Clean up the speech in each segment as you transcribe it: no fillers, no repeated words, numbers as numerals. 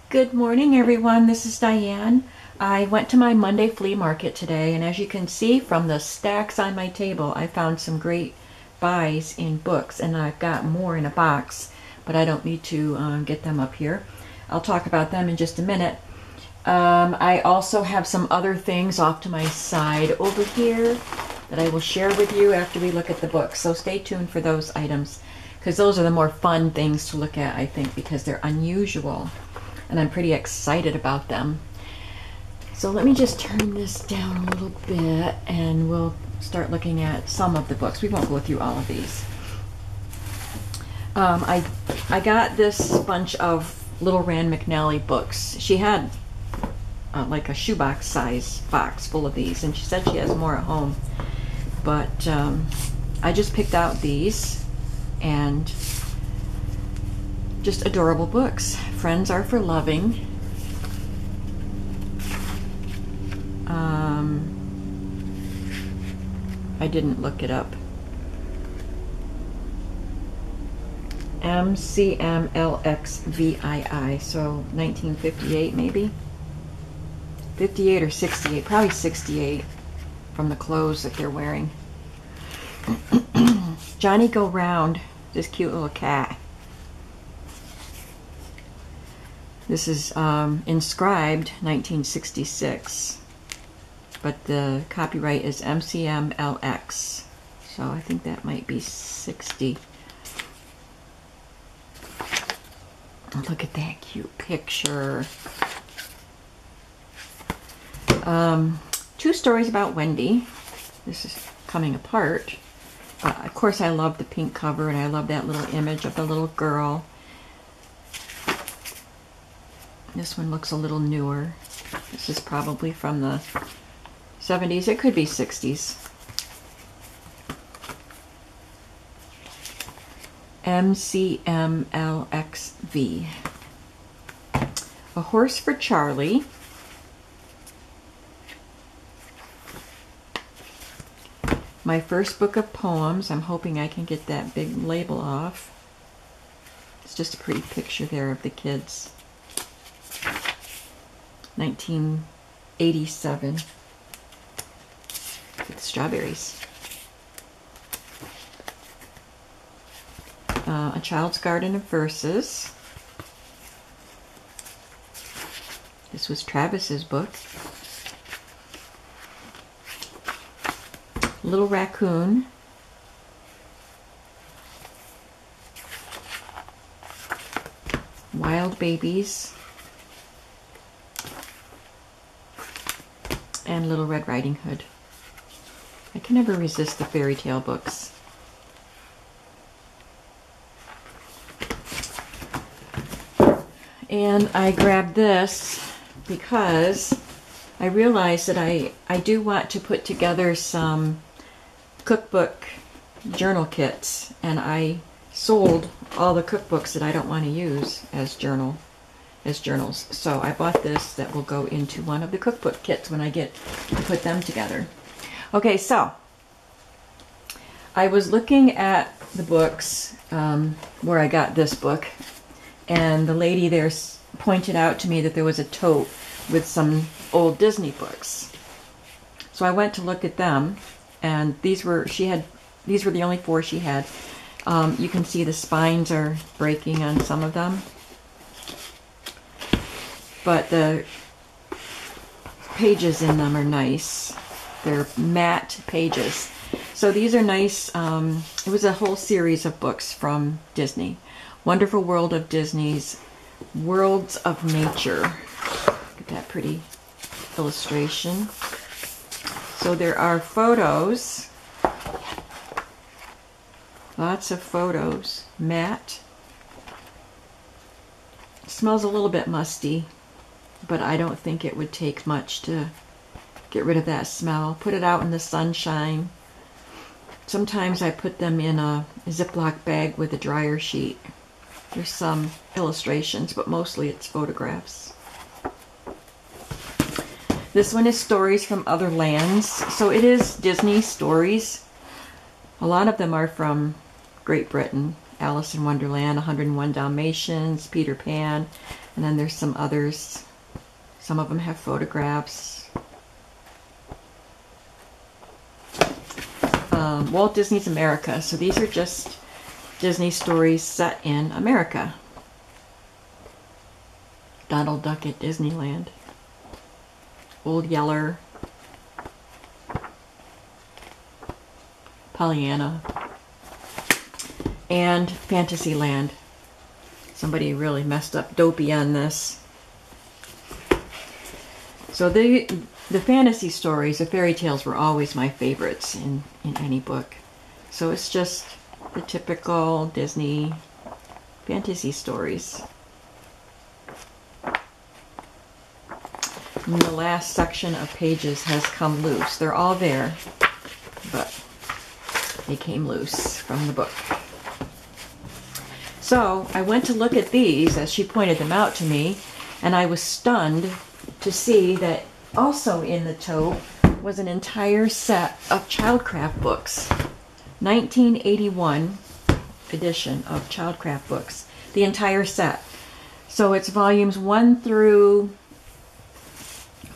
Good morning, everyone. This is Diane. I went to my Monday flea market today, and as you can see from the stacks on my table, I found some great buys in books, and I've got more in a box, but I don't need to get them up here. I'll talk about them in just a minute. I also have some other things off to my side over here that I will share with you after we look at the books, so stay tuned for those items, because those are the more fun things to look at, I think, because they're unusual. And I'm pretty excited about them. So let me just turn this down a little bit and we'll start looking at some of the books. We won't go through all of these. I got this bunch of Little Rand McNally books. She had like a shoebox size box full of these, and she said she has more at home. But I just picked out these, and just adorable books. Friends Are for Loving. I didn't look it up. MCMLXVII, so 1958 maybe? 58 or 68, probably 68 from the clothes that they're wearing. Johnny Go Round, this cute little cat. This is inscribed 1966, but the copyright is MCMLX, so I think that might be 60. Look at that cute picture. Two stories about Wendy. This is coming apart. Of course, I love the pink cover, and I love that little image of the little girl. This one looks a little newer. This is probably from the 70s. It could be 60s. MCMLXV. A Horse for Charlie. My first book of poems. I'm hoping I can get that big label off. It's just a pretty picture there of the kids. 1987 with strawberries. A Child's Garden of Verses. This was Travis's book. Little Raccoon. Wild Babies. And Little Red Riding Hood. I can never resist the fairy tale books. And I grabbed this because I realized that I do want to put together some cookbook journal kits, and I sold all the cookbooks that I don't want to use as journals. So I bought this that will go into one of the cookbook kits when I get to put them together. Okay, so I was looking at the books where I got this book, and the lady there pointed out to me that there was a tote with some old Disney books. So I went to look at them, and these were the only four she had. You can see the spines are breaking on some of them. But the pages in them are nice. They're matte pages. So these are nice. It was a whole series of books from Disney. Wonderful World of Disney's Worlds of Nature. Look at that pretty illustration. So there are photos. Lots of photos. Matte. It smells a little bit musty, but I don't think it would take much to get rid of that smell. Put it out in the sunshine. Sometimes I put them in a Ziploc bag with a dryer sheet. There's some illustrations, but mostly it's photographs. This one is Stories from Other Lands. So it is Disney stories. A lot of them are from Great Britain. Alice in Wonderland, 101 Dalmatians, Peter Pan, and then there's some others. Some of them have photographs. Walt Disney's America. So these are just Disney stories set in America. Donald Duck at Disneyland. Old Yeller. Pollyanna. And Fantasyland. Somebody really messed up Dopey on this. So the fantasy stories, the fairy tales were always my favorites in any book. So it's just the typical Disney fantasy stories. And the last section of pages has come loose. They're all there, but they came loose from the book. So I went to look at these as she pointed them out to me, and I was stunned to see that also in the tote was an entire set of Childcraft books. 1981 edition of Childcraft books. The entire set. So it's volumes 1 through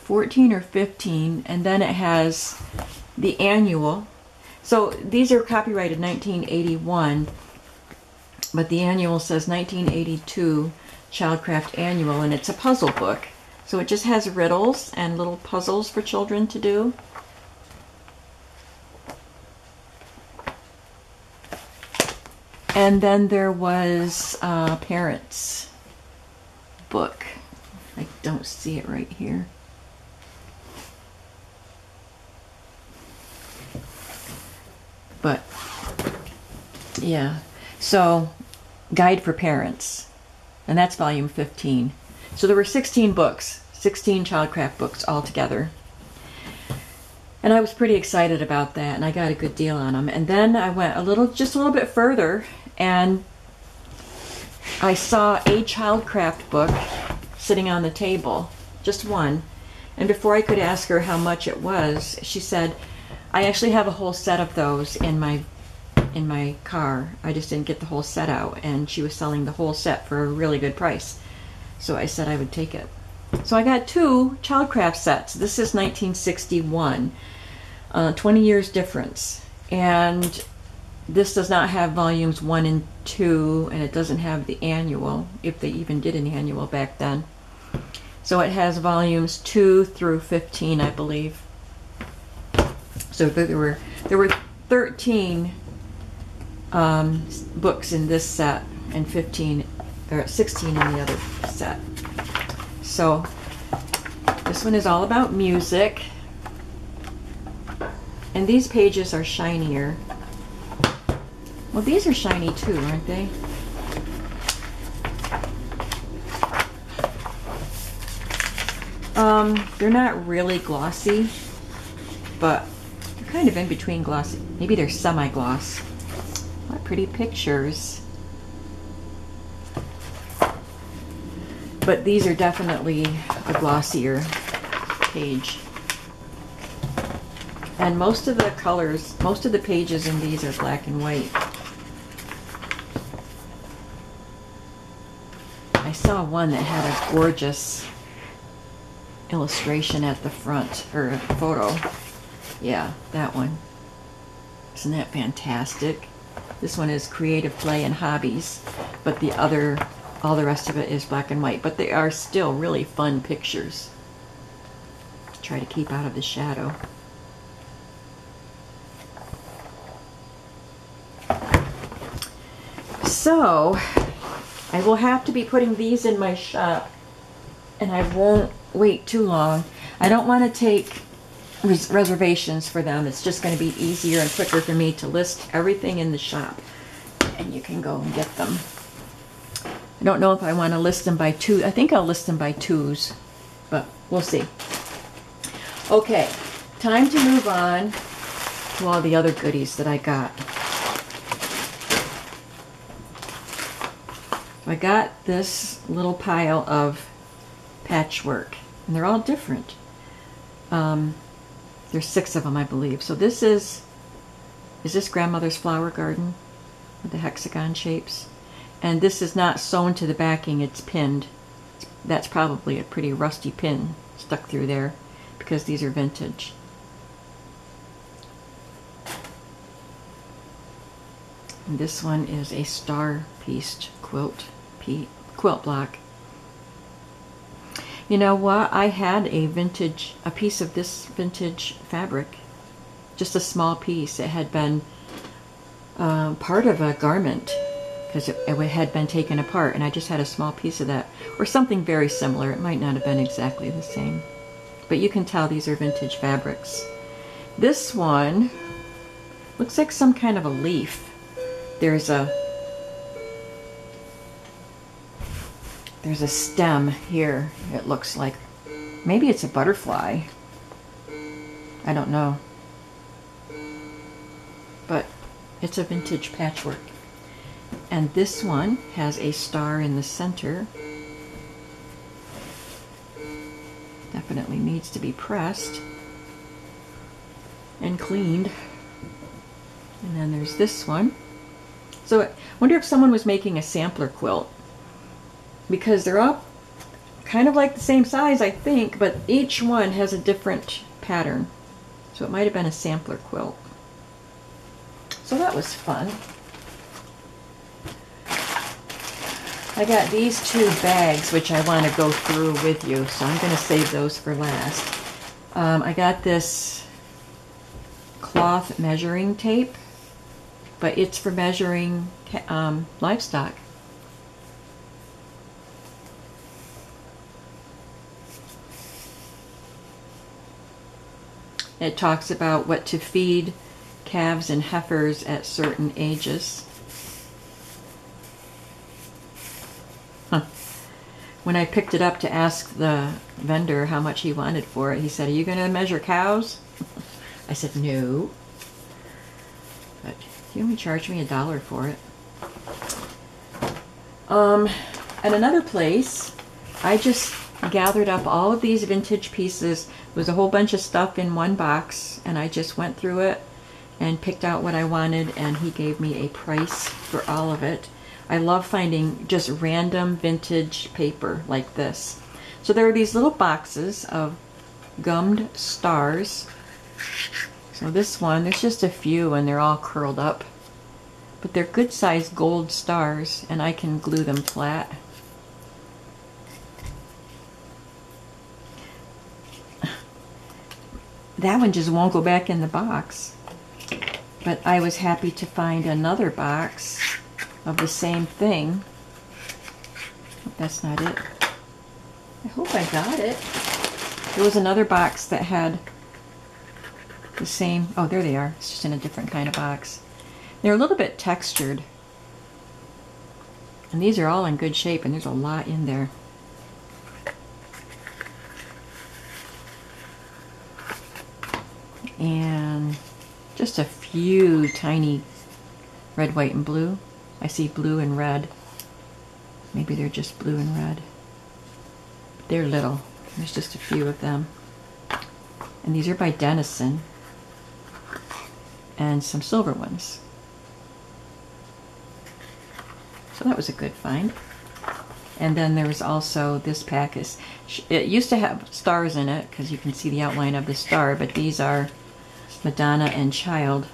14 or 15, and then it has the annual. So these are copyrighted 1981, but the annual says 1982 Childcraft Annual, and it's a puzzle book. So it just has riddles and little puzzles for children to do. And then there was a parents' book. I don't see it right here. But, yeah. So, Guide for Parents. And that's volume 15. So there were 16 books, 16 Childcraft books altogether. And I was pretty excited about that, and I got a good deal on them. And then I went just a little bit further, and I saw a Childcraft book sitting on the table, just one. And before I could ask her how much it was, she said, I actually have a whole set of those in my car. I just didn't get the whole set out, and she was selling the whole set for a really good price. So I said I would take it. So I got 2 Childcraft sets. This is 1961, 20 years difference. And this does not have volumes 1 and 2, and it doesn't have the annual, if they even did an annual back then. So it has volumes 2 through 15, I believe. So there were 13 books in this set, and 16 in the other set. So this one is all about music, and these pages are shinier. Well, these are shiny too, aren't they? They're not really glossy, but they're kind of in between glossy. Maybe they're semi-gloss. What pretty pictures. But these are definitely a glossier page. And most of the colors, most of the pages in these are black and white. I saw one that had a gorgeous illustration at the front, or a photo. Yeah, that one. Isn't that fantastic? This one is Creative Play and Hobbies, but the other, all the rest of it is black and white, but they are still really fun pictures. Try to keep out of the shadow. So, I will have to be putting these in my shop, and I won't wait too long. I don't want to take reservations for them. It's just going to be easier and quicker for me to list everything in the shop, and you can go and get them. I don't know if I want to list them by two. I think I'll list them by twos, but we'll see. Okay, time to move on to all the other goodies that I got. I got this little pile of patchwork, and they're all different. There's 6 of them, I believe. So this is this Grandmother's Flower Garden? with the hexagon shapes. And this is not sewn to the backing, it's pinned. That's probably a pretty rusty pin stuck through there because these are vintage. And this one is a star-pieced quilt block. You know what? I had a piece of this vintage fabric, just a small piece. It had been part of a garment because it had been taken apart, and I just had a small piece of that, or something very similar. It might not have been exactly the same, but you can tell these are vintage fabrics. This one looks like some kind of a leaf. There's a stem here, it looks like. Maybe it's a butterfly. I don't know. But it's a vintage patchwork. And this one has a star in the center. Definitely needs to be pressed and cleaned. And then there's this one. So I wonder if someone was making a sampler quilt, because they're all kind of like the same size, I think, but each one has a different pattern. So it might have been a sampler quilt. So that was fun. I got these two bags, which I want to go through with you, so I'm going to save those for last. I got this cloth measuring tape, but it's for measuring livestock. It talks about what to feed calves and heifers at certain ages. When I picked it up to ask the vendor how much he wanted for it, he said, "Are you going to measure cows?" I said, "No." But he only charged me $1 for it. At another place, I just gathered up all of these vintage pieces. There was a whole bunch of stuff in one box, and I just went through it and picked out what I wanted, and he gave me a price for all of it. I love finding just random vintage paper like this. So there are these little boxes of gummed stars. So this one, there's just a few and they're all curled up. But they're good sized gold stars, and I can glue them flat. That one just won't go back in the box. But I was happy to find another box of the same thing. That's not it. I hope I got it. There was another box that had the same. Oh, there they are. It's just in a different kind of box. They're a little bit textured. And these are all in good shape, and there's a lot in there. And just a few tiny red, white, and blue. I see blue and red. Maybe they're just blue and red. They're little. There's just a few of them. And these are by Denison. And some silver ones. So that was a good find. And then there was also this pack. It used to have stars in it because you can see the outline of the star, but these are Madonna and Child.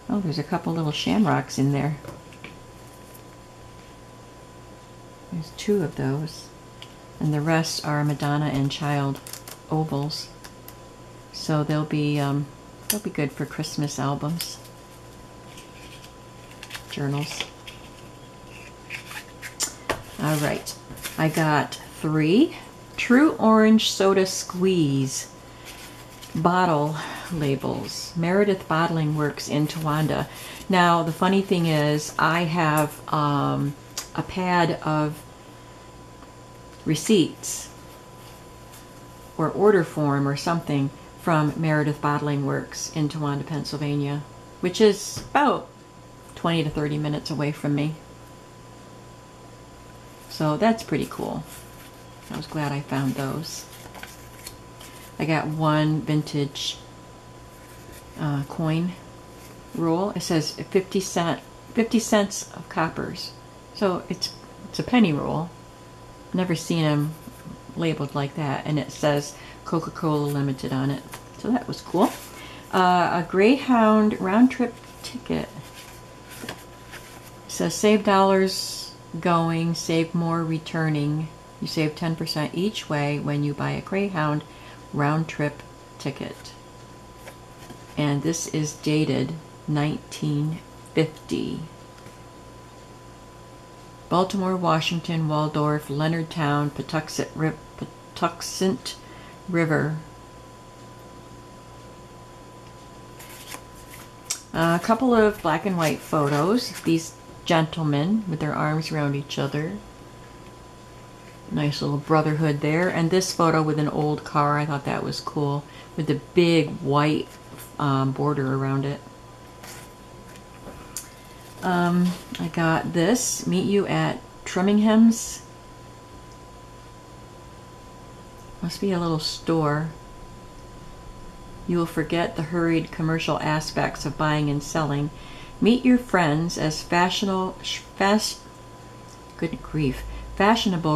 Oh, there's a couple little shamrocks in there. There's 2 of those. And the rest are Madonna and Child ovals. So they'll be good for Christmas albums, journals. All right, I got 3 True Orange Soda Squeeze bottle labels. Meredith Bottling Works in Towanda. Now, the funny thing is, I have a pad of receipts or order form or something from Meredith Bottling Works in Towanda, Pennsylvania, which is about 20 to 30 minutes away from me. So that's pretty cool. I was glad I found those. I got 1 vintage coin roll. It says 50-cent 50 cents of coppers. So it's a penny roll. Never seen them labeled like that. And it says Coca-Cola Limited on it. So that was cool. A Greyhound round trip ticket. It says save dollars going, save more returning. You save 10% each way when you buy a Greyhound round trip ticket. And this is dated 1950. Baltimore, Washington, Waldorf, Leonardtown, Patuxent River. A couple of black and white photos. These gentlemen with their arms around each other. Nice little brotherhood there. And this photo with an old car, I thought that was cool, with the big white border around it. I got this. Meet you at Trimmingham's. Must be a little store. You will forget the hurried commercial aspects of buying and selling. Meet your friends as fashionable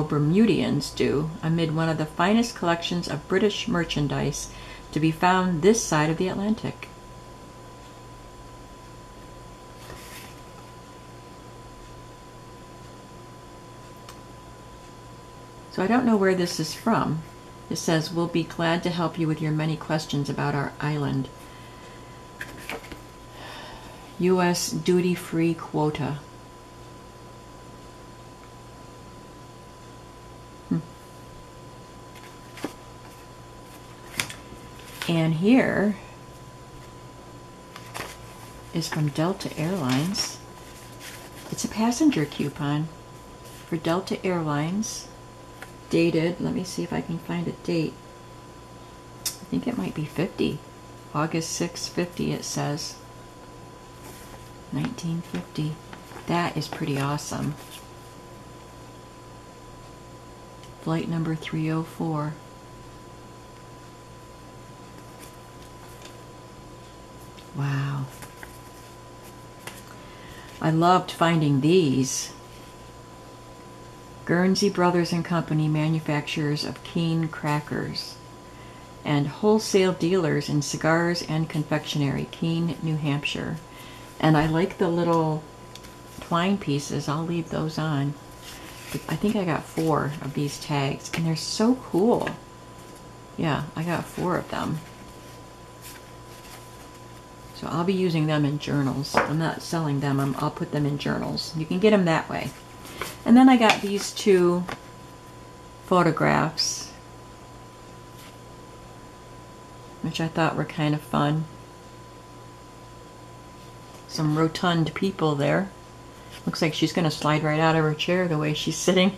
Bermudians do amid one of the finest collections of British merchandise to be found this side of the Atlantic. So I don't know where this is from. It says, we'll be glad to help you with your many questions about our island. U.S. duty-free quota. And here is from Delta Airlines. It's a passenger coupon for Delta Airlines. Dated, let me see if I can find a date. I think it might be 50. August 6, 50 it says. 1950. That is pretty awesome. Flight number 304. Wow. I loved finding these. Guernsey Brothers and Company, manufacturers of Keen crackers, and wholesale dealers in cigars and confectionery, Keene, New Hampshire. And I like the little twine pieces. I'll leave those on. But I think I got 4 of these tags, and they're so cool. Yeah, I got 4 of them. So I'll be using them in journals. I'm not selling them. I'll put them in journals. You can get them that way. And then I got these 2 photographs, which I thought were kind of fun. Some rotund people there. Looks like she's going to slide right out of her chair the way she's sitting.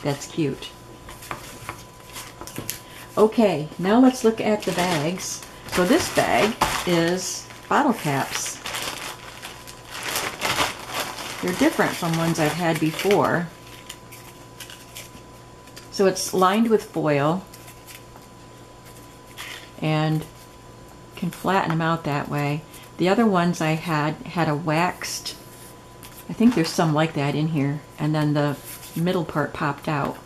That's cute. Okay, now let's look at the bags. So this bag is bottle caps. They're different from ones I've had before. So it's lined with foil and can flatten them out that way. The other ones I had a waxed, I think there's some like that in here, and then the middle part popped out.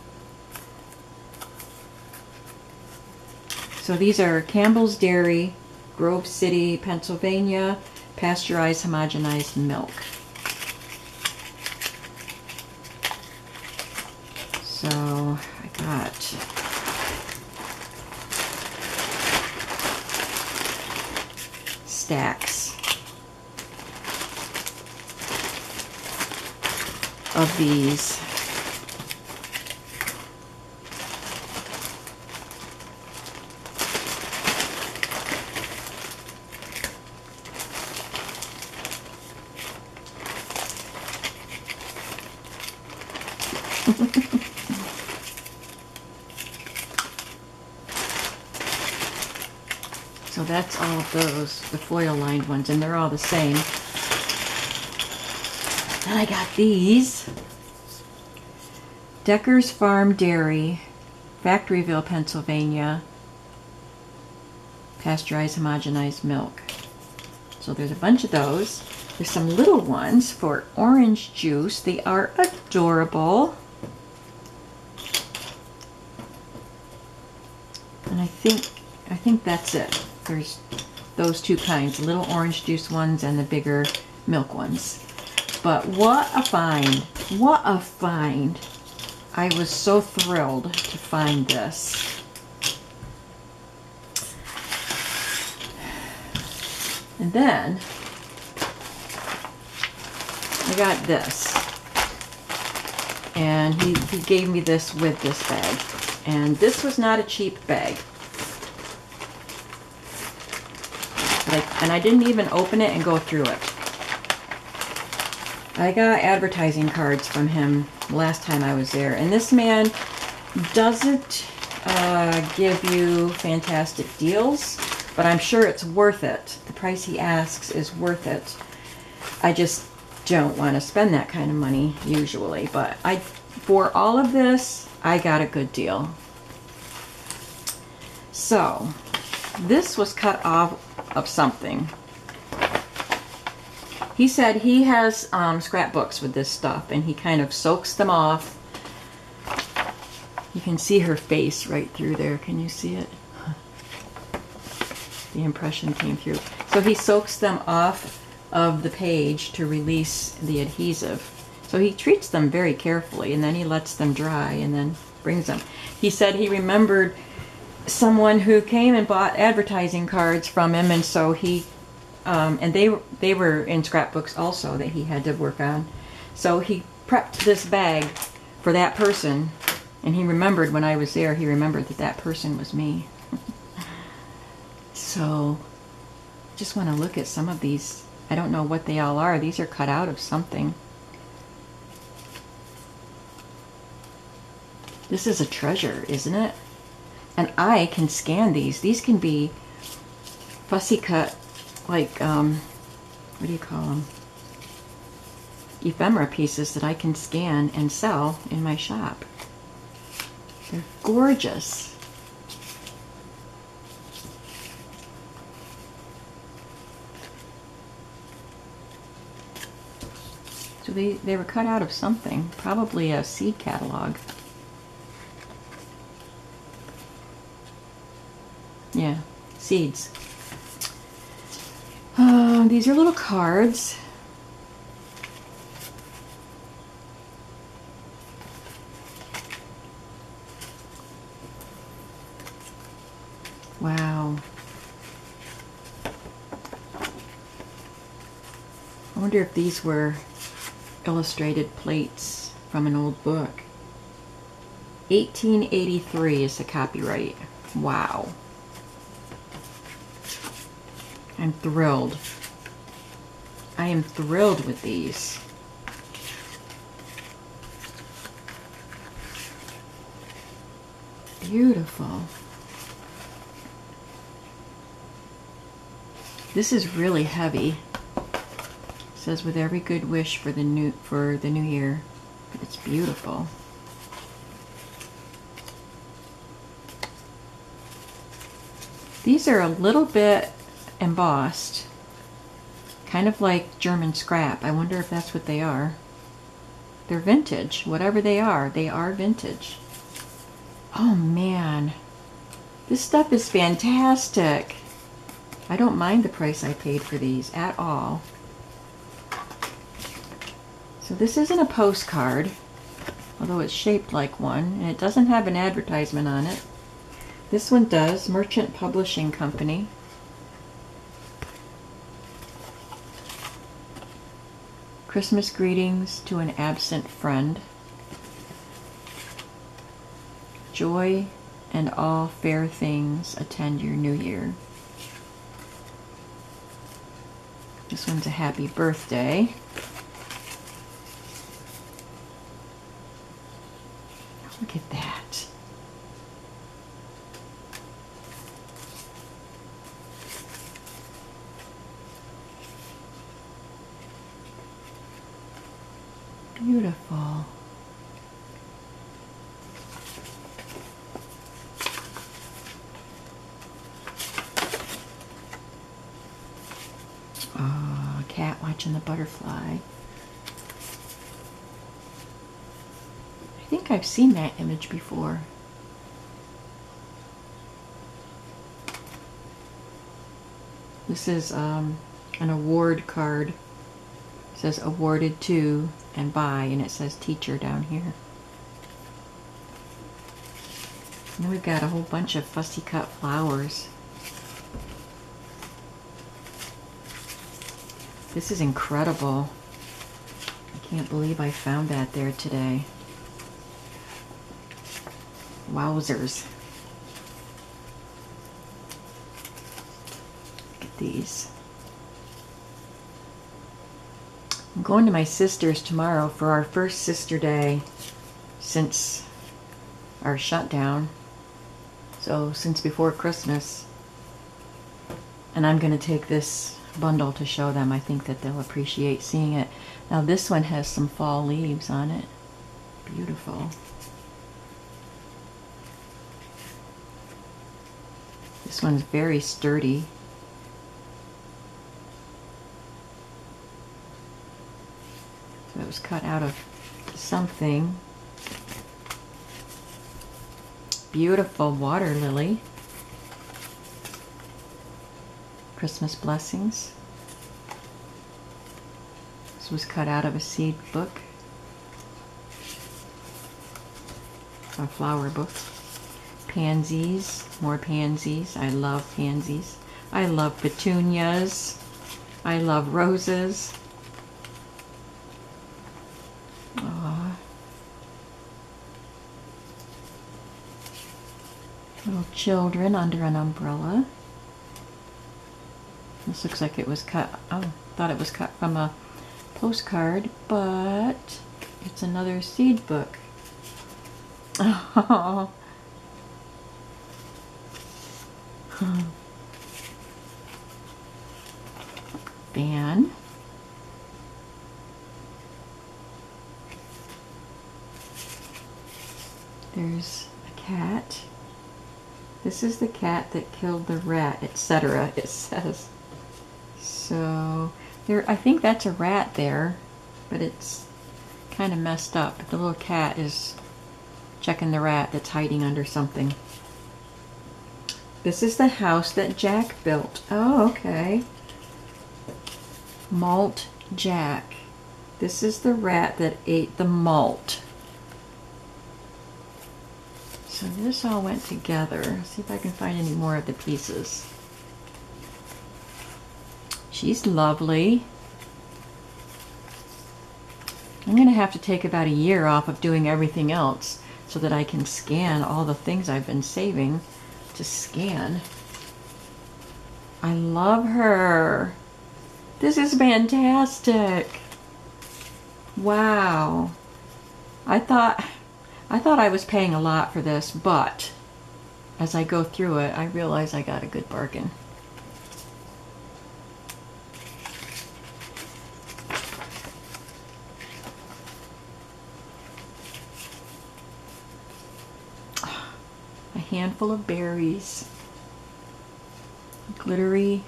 So these are Campbell's Dairy, Grove City, Pennsylvania, pasteurized homogenized milk. So I got stacks of these. So that's all of those, the foil lined ones, and they're all the same. Then I got these. Decker's Farm Dairy, Factoryville, Pennsylvania, pasteurized homogenized milk. So there's a bunch of those. There's some little ones for orange juice. They are adorable. And I think that's it. There's those two kinds, the little orange juice ones and the bigger milk ones. But what a find. What a find. I was so thrilled to find this. And then I got this. And he gave me this with this bag. And this was not a cheap bag. And I didn't even open it and go through it. I got advertising cards from him last time I was there. And this man doesn't give you fantastic deals, but I'm sure it's worth it. The price he asks is worth it. I just don't want to spend that kind of money usually, but for all of this, I got a good deal. So, this was cut off of something. He said he has scrapbooks with this stuff, and he kind of soaks them off. You can see her face right through there. Can you see it? The impression came through. So he soaks them off of the page to release the adhesive. So he treats them very carefully, and then he lets them dry and then brings them. He said he remembered someone who came and bought advertising cards from him, and so he and they were in scrapbooks also that he had to work on. So he prepped this bag for that person, and he remembered when I was there, he remembered that that person was me. So just want to look at some of these. I don't know what they all are. These are cut out of something. This is a treasure, isn't it? And I can scan these. These can be fussy cut, like, what do you call them? Ephemera pieces that I can scan and sell in my shop. They're gorgeous. So they were cut out of something, probably a seed catalog. Yeah, seeds. These are little cards. Wow. I wonder if these were illustrated plates from an old book. 1883 is the copyright. Wow. I'm thrilled. I am thrilled with these. Beautiful. This is really heavy. It says with every good wish for the new year. But it's beautiful. These are a little bit embossed, kind of like German scrap. I wonder if that's what they are. They're vintage. Whatever they are vintage. Oh man, this stuff is fantastic. I don't mind the price I paid for these at all. So this isn't a postcard, although it's shaped like one, and it doesn't have an advertisement on it. This one does. Merchant Publishing Company. Christmas greetings to an absent friend. Joy and all fair things attend your new year. This one's a happy birthday. Look at that. Beautiful. watching the butterfly. I think I've seen that image before. This is an award card. It says awarded to and by, and it says teacher down here. And then we've got a whole bunch of Fussy Cut Flowers. This is incredible. I can't believe I found that there today. Wowzers. Look at these. I'm going to my sister's tomorrow for our first sister day since our shutdown. So since before Christmas. And I'm going to take this bundle to show them. I think that they'll appreciate seeing it. Now this one has some fall leaves on it. Beautiful. This one's very sturdy. So it was cut out of something. Beautiful water lily. Christmas blessings. This was cut out of a seed book. A flower book. Pansies. More pansies. I love pansies. I love petunias. I love roses. Aww. Little children under an umbrella. This looks like it was cut, oh, thought it was cut from a postcard, but it's another seed book. Oh. Van. There's a cat. This is the cat that killed the rat, etc. It says. So there, I think that's a rat there, but it's kind of messed up. The little cat is checking the rat that's hiding under something. This is the house that Jack built. Oh, okay. Malt Jack. This is the rat that ate the malt. So this all went together. Let's see if I can find any more of the pieces. She's lovely. I'm going to have to take about a year off of doing everything else so that I can scan all the things I've been saving to scan. I love her. This is fantastic. Wow. I thought I was paying a lot for this, but as I go through it, I realize I got a good bargain. A handful of berries. Glittery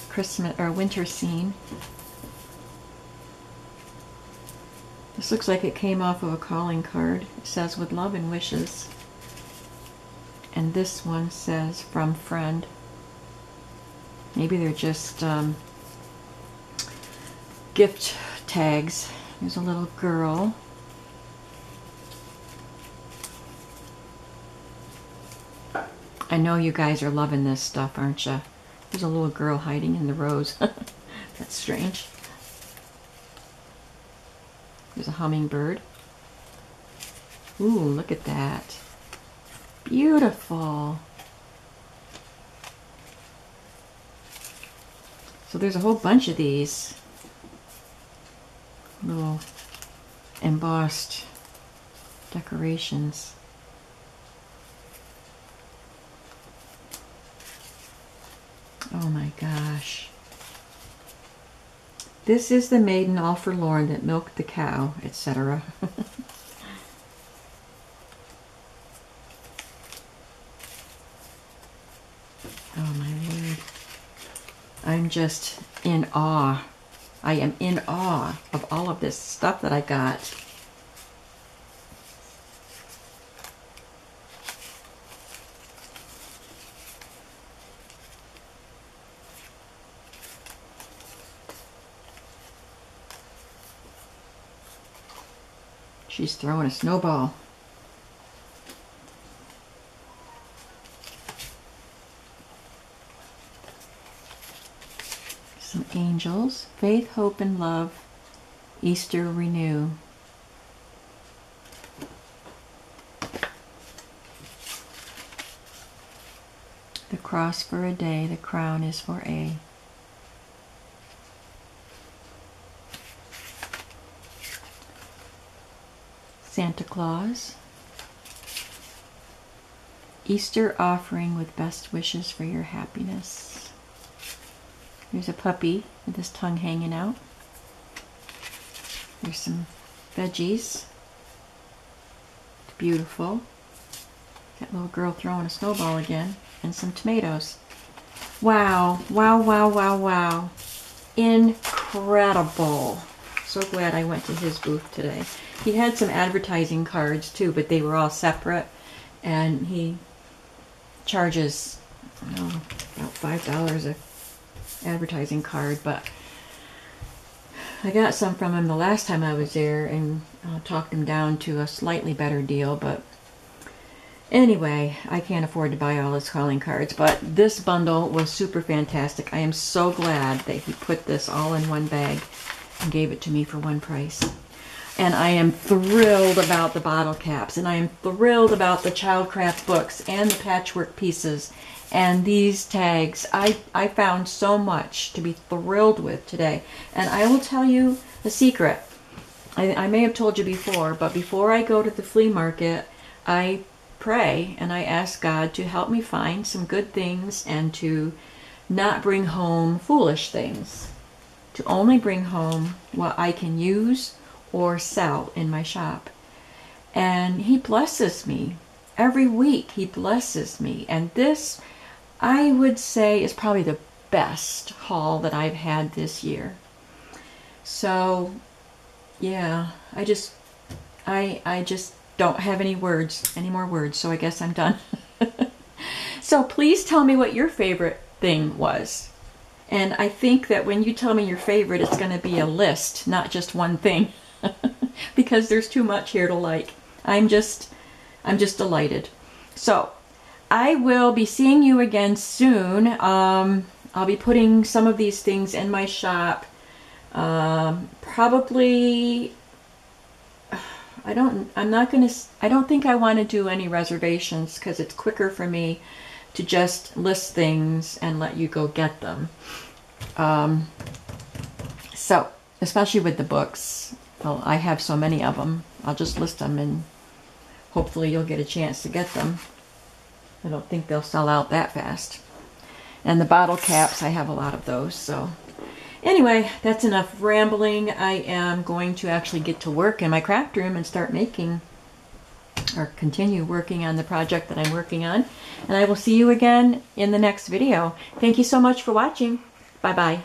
Christmas or winter scene. This looks like it came off of a calling card. It says with love and wishes. And this one says from friend. Maybe they're just gift tags. There's a little girl. I know you guys are loving this stuff, aren't you? There's a little girl hiding in the rose. That's strange. There's a hummingbird. Ooh, look at that. Beautiful. So there's a whole bunch of these little embossed decorations. Oh my gosh. This is the maiden all forlorn that milked the cow, etc. Oh my word. I'm just in awe I am in awe of all of this stuff that I got. She's throwing a snowball. Some angels. Faith, hope, and love. Easter renew. The cross for a day, the crown is for a. Santa Claus. Easter offering with best wishes for your happiness. There's a puppy with his tongue hanging out. There's some veggies. It's beautiful. That little girl throwing a snowball again. And some tomatoes. Wow, wow, wow, wow, wow. Incredible. So glad I went to his booth today. He had some advertising cards too, but they were all separate. And he charges, I don't know, about $5 a advertising card, but I got some from him the last time I was there and talked him down to a slightly better deal. But anyway, I can't afford to buy all his calling cards, but this bundle was super fantastic. I am so glad that he put this all in one bag and gave it to me for one price. And I am thrilled about the bottle caps, and I am thrilled about the Childcraft books and the patchwork pieces and these tags. I found so much to be thrilled with today. And I will tell you a secret. I may have told you before, but before I go to the flea market, I pray and I ask God to help me find some good things and to not bring home foolish things. To only bring home what I can use or sell in my shop. And he blesses me. Every week he blesses me. And this, I would say, is probably the best haul that I've had this year. So, yeah, I just don't have any more words, so I guess I'm done. So please tell me what your favorite thing was. And I think that when you tell me your favorite, it's going to be a list, not just one thing. Because there's too much here to like. I'm just delighted. So I will be seeing you again soon. I'll be putting some of these things in my shop. Probably, I don't think I want to do any reservations because it's quicker for me to just list things and let you go get them. So, especially with the books. Well, I have so many of them. I'll just list them and hopefully you'll get a chance to get them. I don't think they'll sell out that fast. And the bottle caps, I have a lot of those. So anyway, that's enough rambling. I am going to actually get to work in my craft room and start making or continue working on the project that I'm working on. And I will see you again in the next video. Thank you so much for watching. Bye-bye.